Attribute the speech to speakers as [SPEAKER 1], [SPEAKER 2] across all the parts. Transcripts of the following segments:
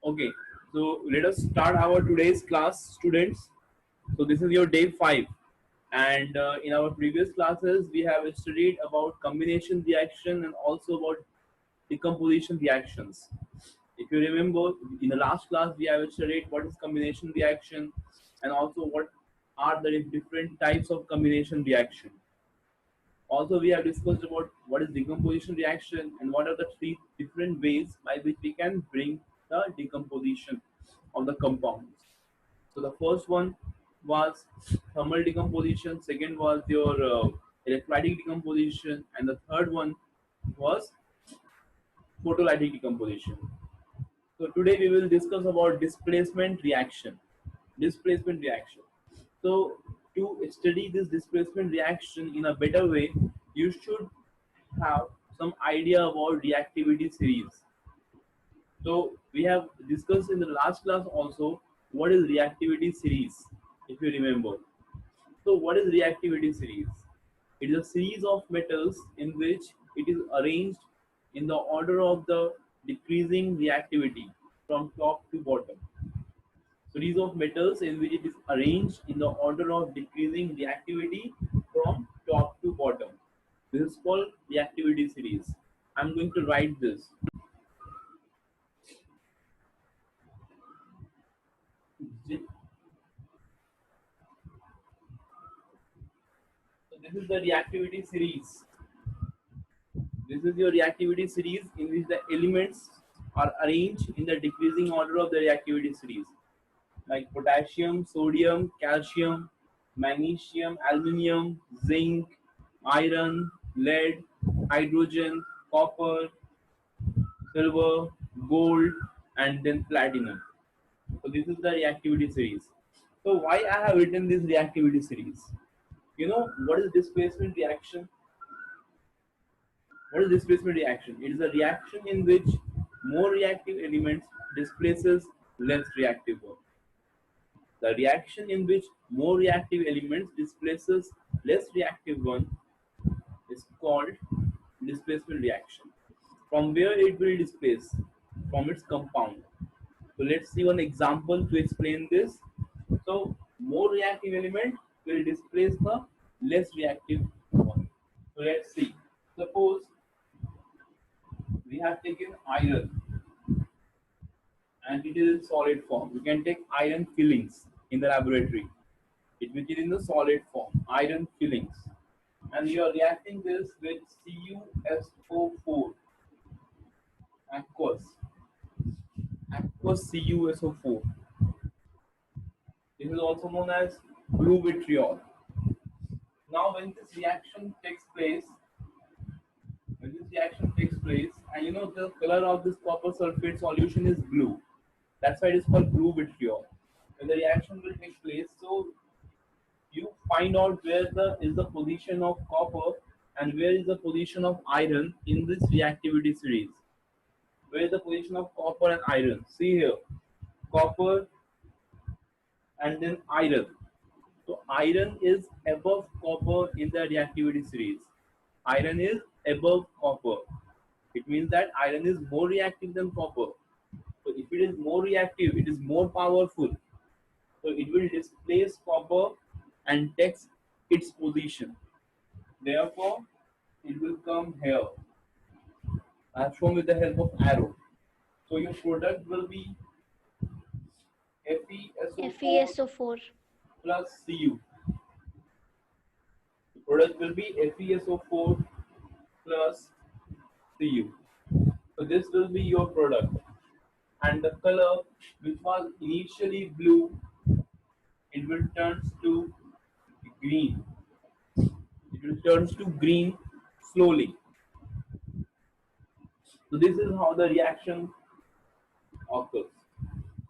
[SPEAKER 1] Okay, so let us start our today's class, students. So this is your day 5, and in our previous classes we have studied about combination reaction and also about decomposition reactions. If you remember, in the last class we have studied what is combination reaction and also what are the different types of combination reaction. Also, we have discussed about what is decomposition reaction and what are the three different ways by which we can bring the decomposition of the compounds. So the first one was thermal decomposition, second was your electrolytic decomposition, and the third one was photolytic decomposition. So today we will discuss about displacement reaction. Displacement reaction. So to study this displacement reaction in a better way, you should have some idea about reactivity series. So we have discussed in the last class also what is reactivity series, if you remember. So what is reactivity series? It is a series of metals in which it is arranged in the order of the decreasing reactivity from top to bottom. Series of metals in which it is arranged in the order of decreasing reactivity from top to bottom. This is called reactivity series. I'm going to write this. So this is the reactivity series. This is your reactivity series in which the elements are arranged in the decreasing order of the reactivity series, like potassium, sodium, calcium, magnesium, aluminium, zinc, iron, lead, hydrogen, copper, silver, gold, and then platinum. So this is the reactivity series. So why I have written this reactivity series? You know what is displacement reaction? What is displacement reaction? It is a reaction in which more reactive elements displaces less reactive one. The reaction in which more reactive elements displaces less reactive one is called displacement reaction. From where it will displace? From its compound. So let's see one example to explain this. So more reactive element will displace the less reactive one. So let's see. Suppose we have taken iron and it is in solid form. You can take iron fillings in the laboratory. It which is in the solid form, iron fillings. And you are reacting this with CuSO4, aqueous, aqueous CuSO4. This is also known as blue vitriol. Now when this reaction takes place, and you know the color of this copper sulfate solution is blue. That's why it is called blue vitriol. When the reaction will take place, so you find out where is the position of copper and where is the position of iron in this reactivity series. Where is the position of copper and iron? See here, copper and then iron. So iron is above copper in the reactivity series. Iron is above copper. It means that iron is more reactive than copper. So if it is more reactive, it is more powerful. So it will displace copper and takes its position. Therefore, it will come here. I have shown with the help of arrow. So your product will be FeSO4
[SPEAKER 2] FeSO4.
[SPEAKER 1] plus Cu. The product will be FeSO4 plus Cu. So this will be your product. And the color which was initially blue, it will turn to green. It will turn to green slowly. So this is how the reaction occurs.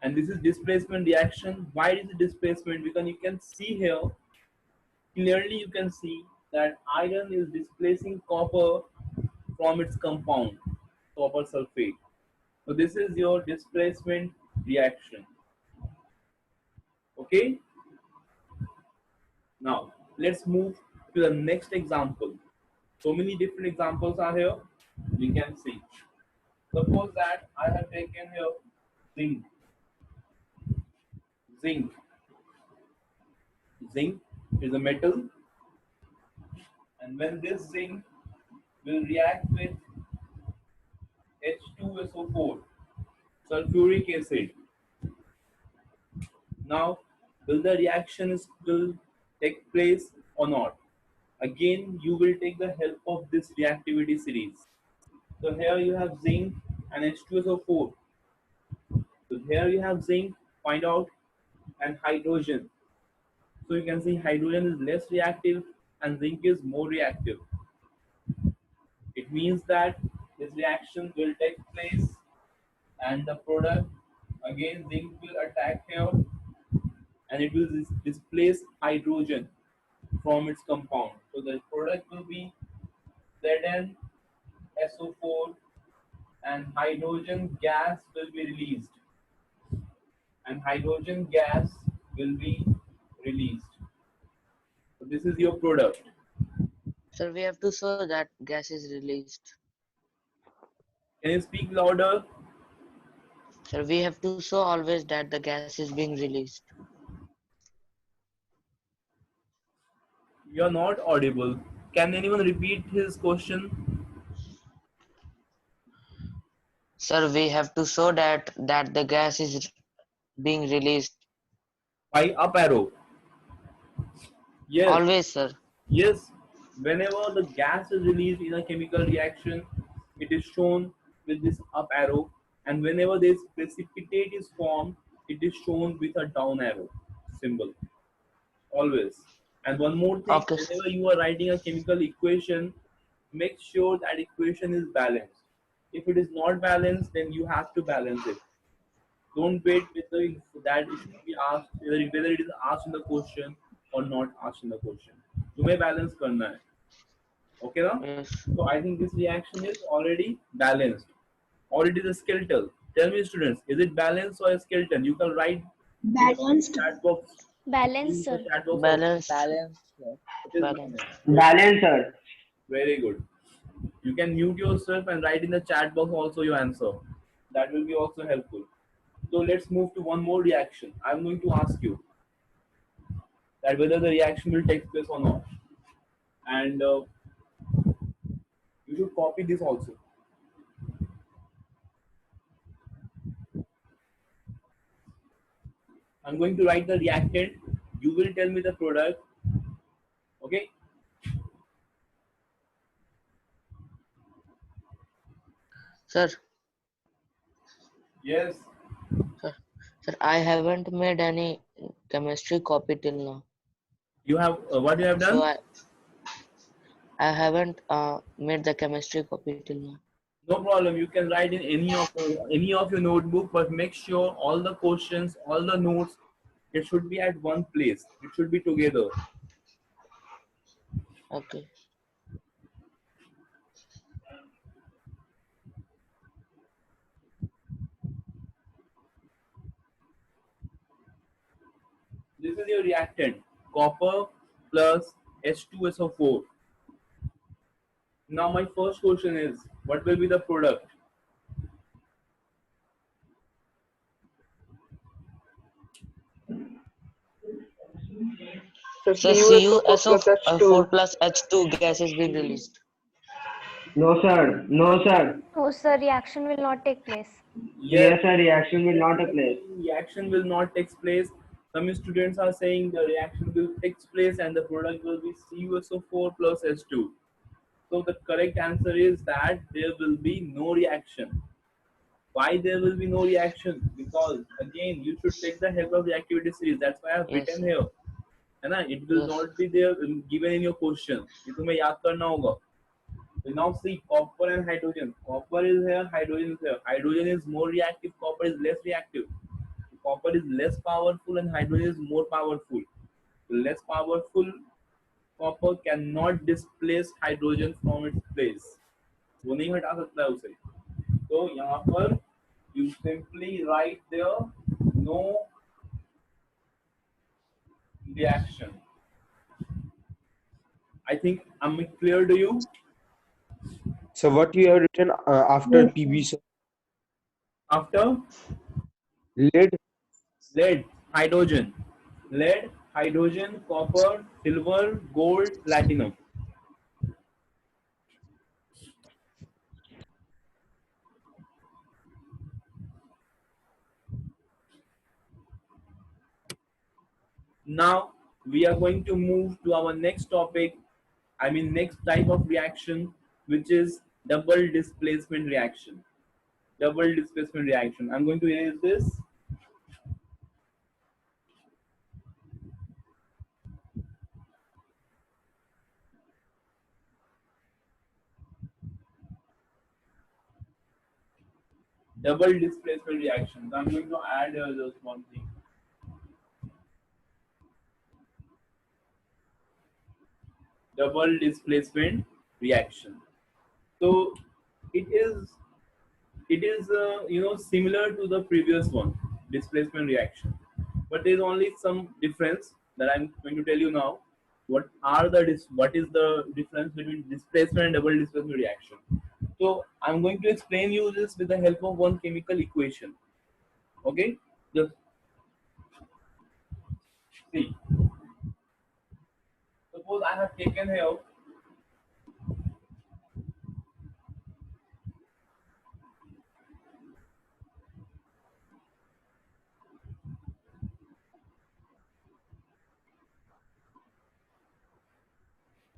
[SPEAKER 1] And this is displacement reaction. Why is it displacement? Because you can see here, clearly you can see that iron is displacing copper from its compound, copper sulfate. So this is your displacement reaction. Okay. Now let's move to the next example. So many different examples are here. We can see. Suppose that I have taken here zinc. Zinc. Zinc is a metal, and when this zinc will react with H2SO4, sulfuric acid. Now, will the reaction will take place or not? Again, you will take the help of this reactivity series. So here you have zinc and H2SO4. So here you have zinc, find out, and hydrogen. So you can see hydrogen is less reactive and zinc is more reactive. It means that this reaction will take place and the product, again zinc will attack here and it will displace hydrogen from its compound. So the product will be ZnSO4 and hydrogen gas will be released. And hydrogen gas will be released. So this is your product.
[SPEAKER 2] Sir, we have to show that gas is released.
[SPEAKER 1] Can you speak louder?
[SPEAKER 2] Sir, we have to show always that the gas is being released.
[SPEAKER 1] You are not audible. Can anyone repeat his question?
[SPEAKER 2] Sir, we have to show that the gas is being released.
[SPEAKER 1] By up arrow. Yes.
[SPEAKER 2] Always, sir.
[SPEAKER 1] Yes. Whenever the gas is released in a chemical reaction, it is shown with this up arrow. And whenever this precipitate is formed, it is shown with a down arrow symbol. Always. And one more thing,
[SPEAKER 2] Okay, sir.
[SPEAKER 1] whenever you are writing a chemical equation, make sure that equation is balanced. If it is not balanced, then you have to balance it. Don't wait that it should be asked whether it is asked in the question or not asked in the question. तुम्हें balance करना है. Okay now?
[SPEAKER 2] Yes.
[SPEAKER 1] So I think this reaction is already balanced. Or it is a skeletal. Tell me students, is it balanced or a skeleton? You can write in the
[SPEAKER 3] Balanced.
[SPEAKER 1] chat box.
[SPEAKER 3] Balanced,
[SPEAKER 1] In the
[SPEAKER 3] sir.
[SPEAKER 1] chat box also.
[SPEAKER 2] Balanced.
[SPEAKER 4] Balance, sir.
[SPEAKER 1] It is
[SPEAKER 2] Balanced.
[SPEAKER 1] balanced.
[SPEAKER 4] Balance, sir.
[SPEAKER 1] Very good. You can mute yourself and write in the chat box also your answer. That will be also helpful. So let's move to one more reaction. I'm going to ask you that whether the reaction will take place or not. And you should copy this also. I'm going to write the reactant. You will tell me the product. Okay?
[SPEAKER 2] Sir,
[SPEAKER 1] Yes.
[SPEAKER 2] sir, I haven't made any chemistry copy till now.
[SPEAKER 1] You have what you have
[SPEAKER 2] So
[SPEAKER 1] done?
[SPEAKER 2] I haven't made the chemistry copy till now.
[SPEAKER 1] No problem. You can write in any of your notebook, but make sure all the questions, all the notes, it should be at one place. It should be together.
[SPEAKER 2] Okay.
[SPEAKER 1] This is your reactant, copper plus H2SO4. Now my first question is, what will be the product?
[SPEAKER 4] So
[SPEAKER 2] So
[SPEAKER 4] CuSO4 plus
[SPEAKER 2] CuSO4
[SPEAKER 4] H2.
[SPEAKER 2] plus H2 gas is being released.
[SPEAKER 4] No, sir. No, sir.
[SPEAKER 3] No, sir, reaction will not take place.
[SPEAKER 1] Yes,
[SPEAKER 4] Yes, sir. Reaction will not take place.
[SPEAKER 1] reaction will not take place. Some students are saying the reaction will take place and the product will be CuSO4 plus H2. So the correct answer is that there will be no reaction. Why there will be no reaction? Because again, you should take the help of the activity series. That's why I have
[SPEAKER 2] Yes,
[SPEAKER 1] written
[SPEAKER 2] sir.
[SPEAKER 1] here. है ना? It will
[SPEAKER 2] Yes.
[SPEAKER 1] not be there given in your question. ये तुम्हें याद करना होगा. So now see copper and hydrogen. Copper is here, hydrogen is here. Hydrogen is more reactive, copper is less reactive. Copper is less powerful and hydrogen is more powerful. Less powerful copper cannot displace hydrogen from its place. वो नहीं हटा सकता है उसे. तो यहाँ पर you simply write there no reaction. I think I'm clear to you.
[SPEAKER 5] So what you have written after
[SPEAKER 3] Yes.
[SPEAKER 5] PB, sir?
[SPEAKER 1] After
[SPEAKER 5] lead,
[SPEAKER 1] Lead, hydrogen. Lead, hydrogen, copper, silver, gold, platinum. Now we are going to move to our next topic, I mean next type of reaction, which is double displacement reaction. Double displacement reaction. I'm going to erase this. Double displacement reactions. I'm going to add just one thing. Double displacement reaction. So it is similar to the previous one, displacement reaction, but there is only some difference that I'm going to tell you now. What is the difference between displacement and double displacement reaction? So I'm going to explain you this with the help of one chemical equation. Okay, just see. Suppose I have taken here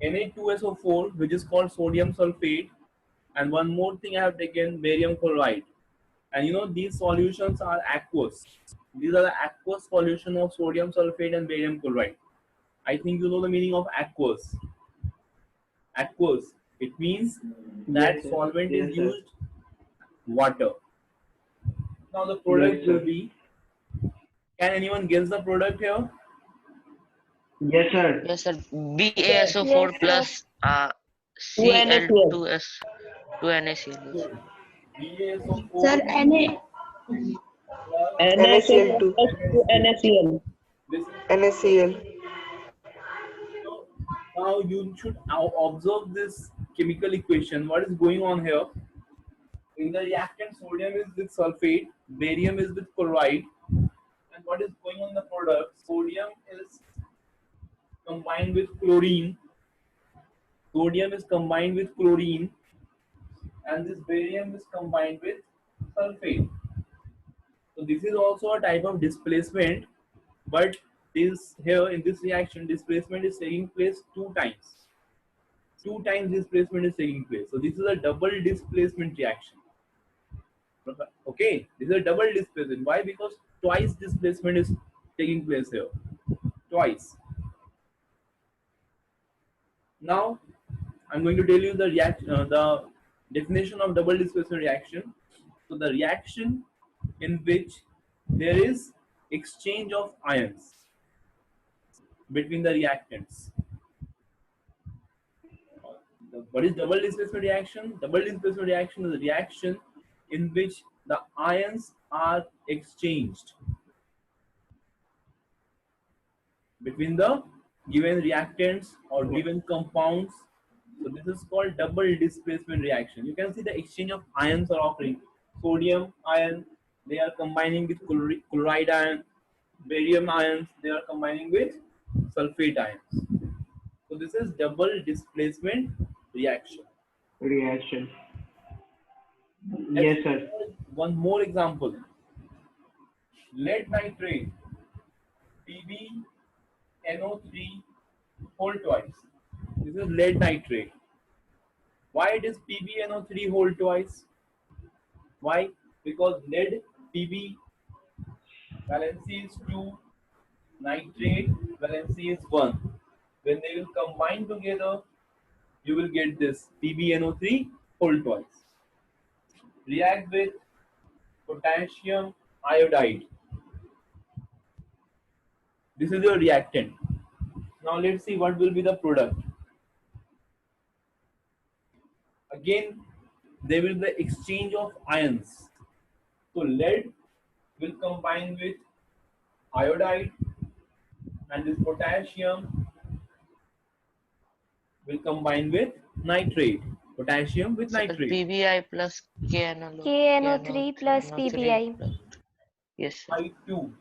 [SPEAKER 1] Na2SO4, which is called sodium sulfate, and one more thing I have taken barium chloride. And these solutions are aqueous. These are the aqueous solution of sodium sulfate and barium chloride. I think you know the meaning of aqueous. Aqueous. It means that
[SPEAKER 4] Yes, sir.
[SPEAKER 1] solvent
[SPEAKER 4] Yes,
[SPEAKER 1] is
[SPEAKER 4] sir.
[SPEAKER 1] used water. Now the
[SPEAKER 4] Yes,
[SPEAKER 1] product will
[SPEAKER 4] sir.
[SPEAKER 1] be. Can anyone guess the product here?
[SPEAKER 4] Yes, sir.
[SPEAKER 2] Yes, sir. BaSO4
[SPEAKER 3] Yes, sir.
[SPEAKER 2] plus
[SPEAKER 5] NaCl.
[SPEAKER 2] Cl2S 2NaCl. Yes.
[SPEAKER 1] So BaSO4
[SPEAKER 6] Sir, Na,
[SPEAKER 1] plus
[SPEAKER 5] NaCl
[SPEAKER 6] NaCl2.
[SPEAKER 5] plus 2 NaCl.
[SPEAKER 1] this is
[SPEAKER 6] NaCl.
[SPEAKER 1] so now you should now observe this chemical equation. What is going on here? In the reactant, sodium is with sulfate, barium is with chloride, and what is going on in the product? Sodium is combined with chlorine. Sodium is combined with chlorine, and this barium is combined with sulfate. So this is also a type of displacement, but this here in this reaction, displacement is taking place two times. Two times displacement is taking place. So this is a double displacement reaction. Okay, this is a double displacement. Why? Because twice displacement is taking place here. Twice. Now I'm going to tell you the definition of double displacement reaction. So the reaction in which there is exchange of ions between the reactants. What is double displacement reaction? Double displacement reaction is a reaction in which the ions are exchanged between the given reactants or given compounds. So this is called double displacement reaction. You can see the exchange of ions are occurring. Sodium ion, they are combining with chloride ion. Barium ions, they are combining with sulfate ions. So this is double displacement reaction.
[SPEAKER 4] Reaction.
[SPEAKER 1] Let's
[SPEAKER 4] Yes, sir.
[SPEAKER 1] one more example. Lead nitrate, PbNO3 whole twice. This is lead nitrate. Why it is PbNO3 whole twice? Why? Because lead Pb valency is 2, nitrate valency is 1. When they will combine together, you will get this PbNO3 whole twice. React with potassium iodide. This is your reactant. Now let's see what will be the product. Again, there will be the exchange of ions. So lead will combine with iodide, and this potassium will combine with nitrate. Potassium with
[SPEAKER 2] Sir,
[SPEAKER 1] nitrate.
[SPEAKER 2] PBI plus KNO3
[SPEAKER 3] KNO3 plus
[SPEAKER 2] NO3
[SPEAKER 3] PBI.
[SPEAKER 2] plus Yes, sir.
[SPEAKER 1] I2.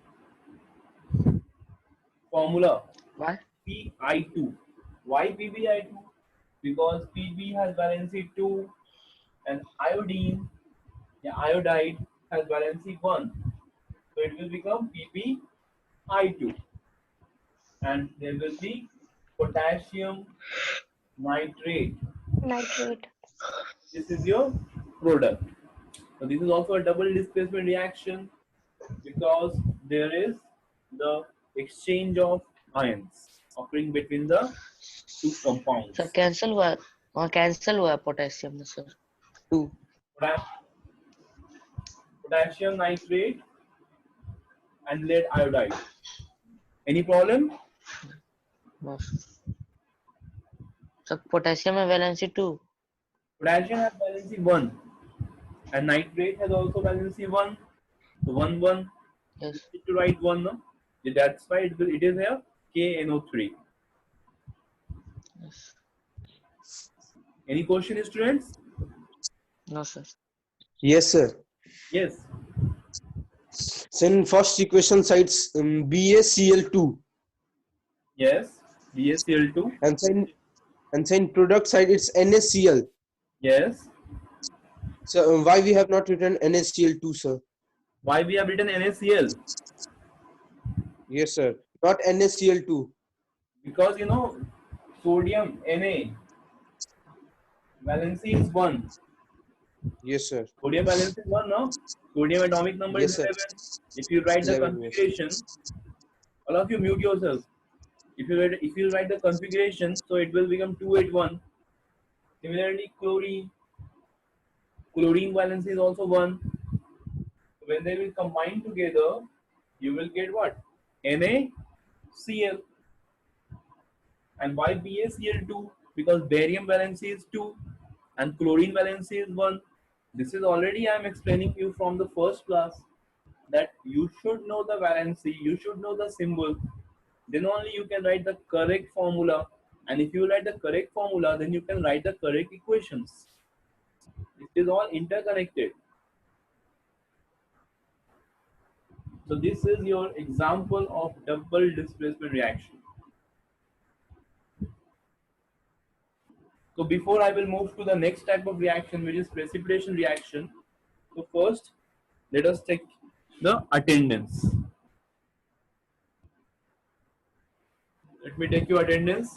[SPEAKER 1] Formula
[SPEAKER 2] Why?
[SPEAKER 1] PI2. Why PBI2? Because PB has valency 2 and iodide has valency 1. So it will become PBI2. And there will be potassium nitrate.
[SPEAKER 3] Nitrate.
[SPEAKER 1] This is your product. So this is also a double displacement reaction because there is the exchange of ions occurring between the two
[SPEAKER 2] Sir,
[SPEAKER 1] compounds.
[SPEAKER 2] cancel हुआ potassium में, sir. 2.
[SPEAKER 1] Pota- Potassium nitrate and lead iodide. Any problem?
[SPEAKER 2] No, sir. So potassium में valency 2.
[SPEAKER 1] Potassium has valency 1 and nitrate has also valency 1. So 1 1.
[SPEAKER 2] Yes.
[SPEAKER 1] You need to write 1, no? That's why it is here KNO3.
[SPEAKER 2] Yes.
[SPEAKER 1] Any question, students?
[SPEAKER 2] No, sir.
[SPEAKER 6] Yes, sir.
[SPEAKER 1] Yes.
[SPEAKER 6] So in first equation cites BaCl2,
[SPEAKER 1] Yes. BaCl2.
[SPEAKER 6] and so in product side it's NaCl.
[SPEAKER 1] Yes.
[SPEAKER 6] So why we have not written NaCl2, sir?
[SPEAKER 1] Why we have written NaCl?
[SPEAKER 6] Yes, sir. Not NaCl2.
[SPEAKER 1] Because sodium Na valency is 1.
[SPEAKER 6] Yes, sir.
[SPEAKER 1] Sodium valency is 1, no? Sodium atomic number
[SPEAKER 6] Yes,
[SPEAKER 1] is
[SPEAKER 6] sir.
[SPEAKER 1] 11. If you write the
[SPEAKER 6] 11, yes.
[SPEAKER 1] configuration, all of you mute yourself. If you write the configuration, so it will become 281. Similarly, chlorine valency is also 1. So when they will combine together, you will get what? NaCl. And why BaCl2? Because barium valency is 2 and chlorine valency is 1. This is already I am explaining you from the first class that you should know the valency, you should know the symbol. Then only you can write the correct formula. And if you write the correct formula, then you can write the correct equations. It is all interconnected. So this is your example of double displacement reaction. So before I will move to the next type of reaction, which is precipitation reaction. So first, let us take the attendance. Let me take your attendance.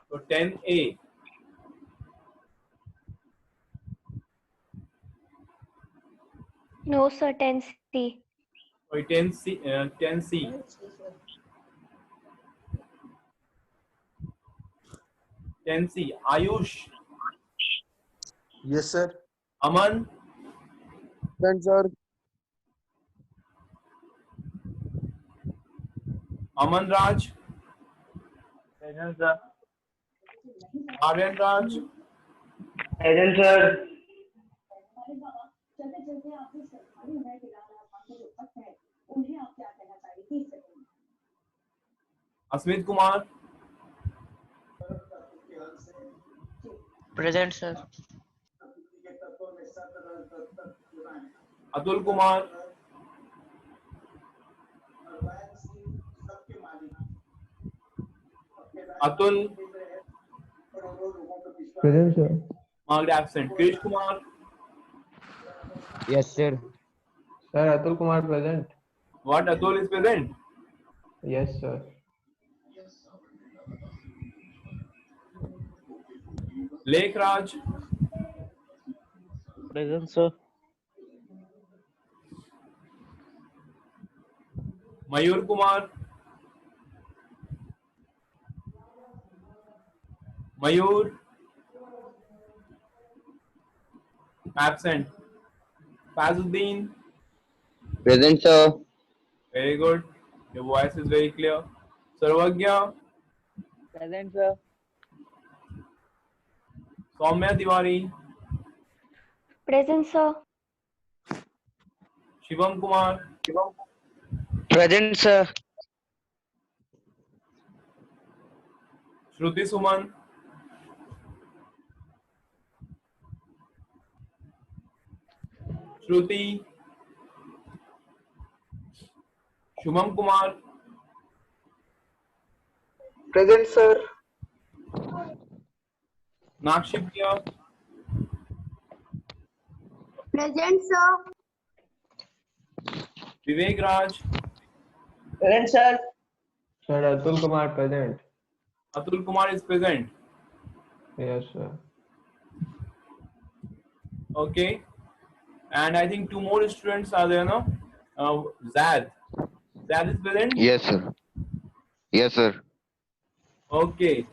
[SPEAKER 1] So 10A.
[SPEAKER 3] No, sir. 10C.
[SPEAKER 1] Or 10C. 10C. 10C. Ayush.
[SPEAKER 6] Yes, sir.
[SPEAKER 1] Aman.
[SPEAKER 6] Then, sir.
[SPEAKER 1] Aman Raj.
[SPEAKER 5] Present, sir.
[SPEAKER 1] Aryan Raj.
[SPEAKER 4] Present, sir.
[SPEAKER 1] Asmit Kumar.
[SPEAKER 2] Present, sir.
[SPEAKER 1] Atul Kumar. Atul.
[SPEAKER 7] Present, sir.
[SPEAKER 1] Marked absent. Krish Kumar.
[SPEAKER 7] Yes, sir. Sir, Atul Kumar present.
[SPEAKER 1] What? Atul is present.
[SPEAKER 7] Yes, sir.
[SPEAKER 1] Lake Raj.
[SPEAKER 5] Present, sir.
[SPEAKER 1] Mayur Kumar. Mayur. Absent. Fazuddin.
[SPEAKER 5] Present, sir.
[SPEAKER 1] Very good. Your voice is very clear. Sarvagya.
[SPEAKER 5] Present, sir.
[SPEAKER 1] Soumya Tiwari.
[SPEAKER 3] Present, sir.
[SPEAKER 1] Shivam Kumar.
[SPEAKER 5] Present, sir.
[SPEAKER 1] Shruti Suman, Shruti, Shumam Kumar,
[SPEAKER 8] Present, sir.
[SPEAKER 1] Nakshi Priya,
[SPEAKER 9] Present, sir.
[SPEAKER 1] Vivek Raj,
[SPEAKER 5] Present, sir.
[SPEAKER 7] Sir, Atul Kumar present.
[SPEAKER 1] Atul Kumar is present.
[SPEAKER 7] Yes, sir.
[SPEAKER 1] Okay. And I think two more students are there now. Zad. Zad is present?
[SPEAKER 10] Yes, sir. Yes, sir.
[SPEAKER 1] Okay.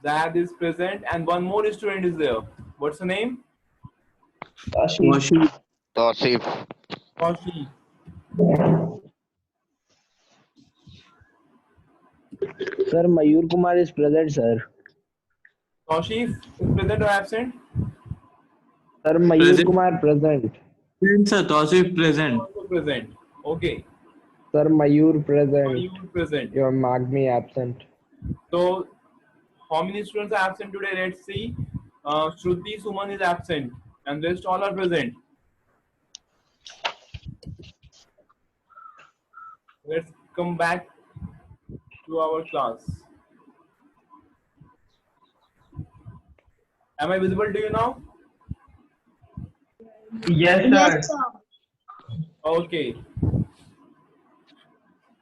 [SPEAKER 1] Zad is present and one more student is there. What's the name?
[SPEAKER 10] Tausif.
[SPEAKER 1] Kaushi.
[SPEAKER 5] Sir, Mayur Kumar is present, sir.
[SPEAKER 1] Kaushif is present or absent?
[SPEAKER 5] Sir, Mayur Kumar present.
[SPEAKER 11] Present, sir. Tausif present.
[SPEAKER 1] Also present. Okay.
[SPEAKER 5] Sir, Mayur present.
[SPEAKER 1] You present.
[SPEAKER 5] You have marked me absent.
[SPEAKER 1] So, how many students are absent today? Let's see. Shruti Suman is absent and rest all are present. Let's come back to our class. Am I visible to you now?
[SPEAKER 4] Yes,
[SPEAKER 9] Yes,
[SPEAKER 4] sir.
[SPEAKER 9] sir.
[SPEAKER 1] Okay.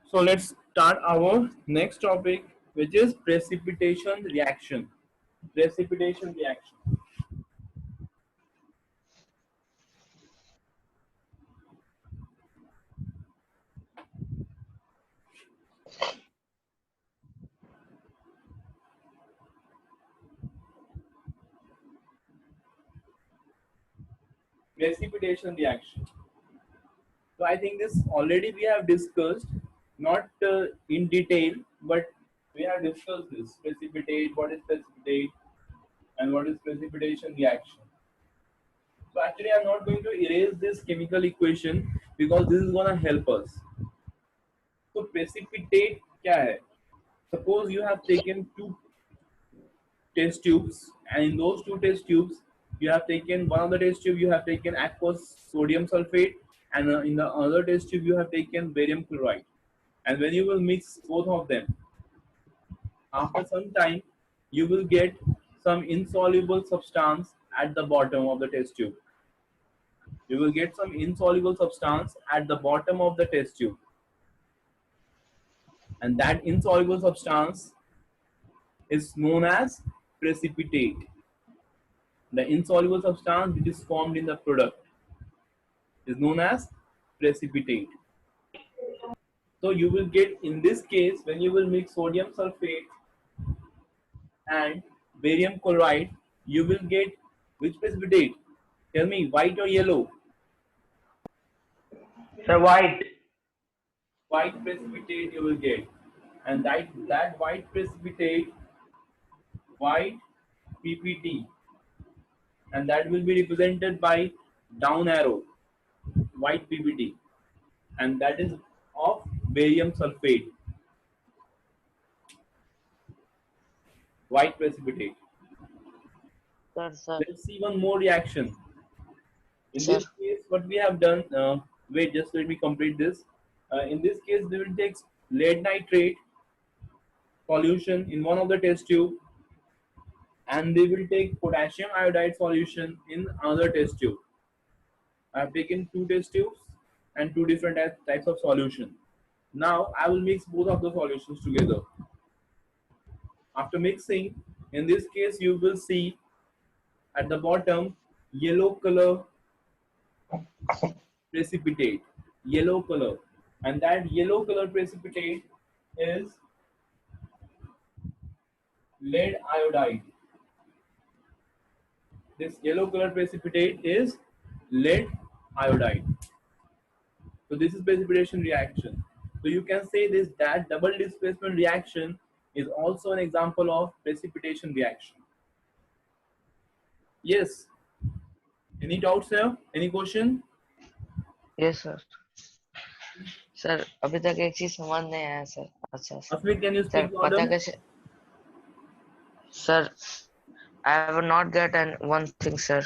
[SPEAKER 1] So let's start our next topic, which is precipitation reaction. Precipitation reaction. Precipitation reaction. So I think this already we have discussed, not in detail, but we have discussed this. Precipitate, what is precipitate, and what is precipitation reaction. So actually I'm not going to erase this chemical equation because this is gonna help us. So precipitate क्या है? Suppose you have taken two test tubes, and in those two test tubes you have taken one of the test tube you have taken aqueous sodium sulfate, and in the other test tube you have taken barium chloride, and when you will mix both of them, after some time you will get some insoluble substance at the bottom of the test tube. You will get some insoluble substance at the bottom of the test tube, and that insoluble substance is known as precipitate. The insoluble substance which is formed in the product is known as precipitate. So you will get, in this case, when you will mix sodium sulfate and barium chloride, you will get which precipitate? Tell me, white or yellow?
[SPEAKER 4] Sir, white.
[SPEAKER 1] White precipitate you will get, and that white precipitate, white PPT, and that will be represented by down arrow, white PPT, and that is of barium sulfate, white precipitate.
[SPEAKER 2] Sir.
[SPEAKER 1] Let's see one more reaction. In
[SPEAKER 2] Sir.
[SPEAKER 1] this case, what we have done, wait, just let me complete this. In this case, we will take lead nitrate solution in one of the test tube, and they will take potassium iodide solution in another test tube. I have taken two test tubes and two different types of solution. Now I will mix both of the solutions together. After mixing, in this case you will see at the bottom yellow color precipitate, yellow color, and that yellow color precipitate is lead iodide. This yellow color precipitate is lead iodide. So this is precipitation reaction. So you can say this, that double displacement reaction is also an example of precipitation reaction. Yes. Any doubts here? Any question?
[SPEAKER 2] Yes, sir. Sir अभी तक एक चीज समझ नहीं आया sir. अच्छा sir.
[SPEAKER 1] Asmit, can you
[SPEAKER 2] sir
[SPEAKER 1] speak
[SPEAKER 2] पता
[SPEAKER 1] louder?
[SPEAKER 2] कैसे Sir, I have not get an one thing, sir.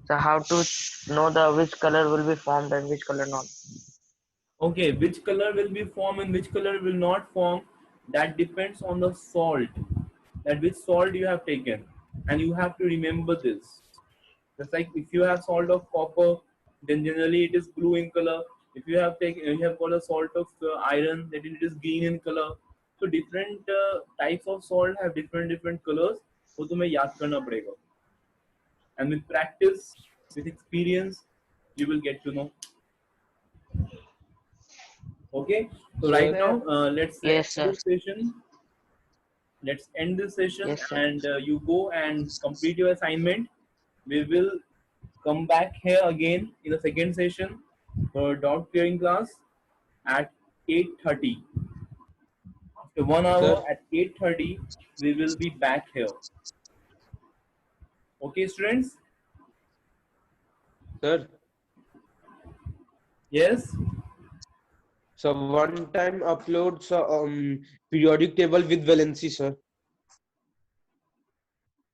[SPEAKER 2] So how to know the which color will be formed and which color not?
[SPEAKER 1] Okay, which color will be formed and which color will not form, that depends on the salt, that which salt you have taken, and you have to remember this. Just like if you have salt of copper, then generally it is blue in color. If you have got a salt of iron, then it is green in color. So different types of salt have different colors. वो तुम्हें याद करना पड़ेगा. And with practice, with experience, you will get to know. Okay. So right
[SPEAKER 6] Sir,
[SPEAKER 1] now, let's
[SPEAKER 2] Yes,
[SPEAKER 1] end
[SPEAKER 2] sir.
[SPEAKER 1] this session. Let's end this session,
[SPEAKER 2] Yes, sir.
[SPEAKER 1] and you go and complete your assignment. We will come back here again in the second session for doubt clearing class at 8:30. After 1 hour
[SPEAKER 6] sir,
[SPEAKER 1] at 8:30, we will be back here. Okay, students?
[SPEAKER 6] sir.
[SPEAKER 1] Yes?
[SPEAKER 6] So one time upload periodic table with valency, sir.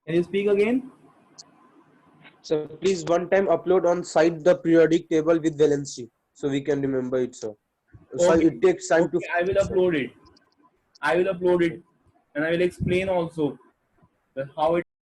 [SPEAKER 1] Can you speak again?
[SPEAKER 6] So please one time upload on site the periodic table with valency so we can remember it, sir. So
[SPEAKER 1] Okay.
[SPEAKER 6] it takes time to
[SPEAKER 1] Okay, I will upload it. I will upload it, and I will explain also that how it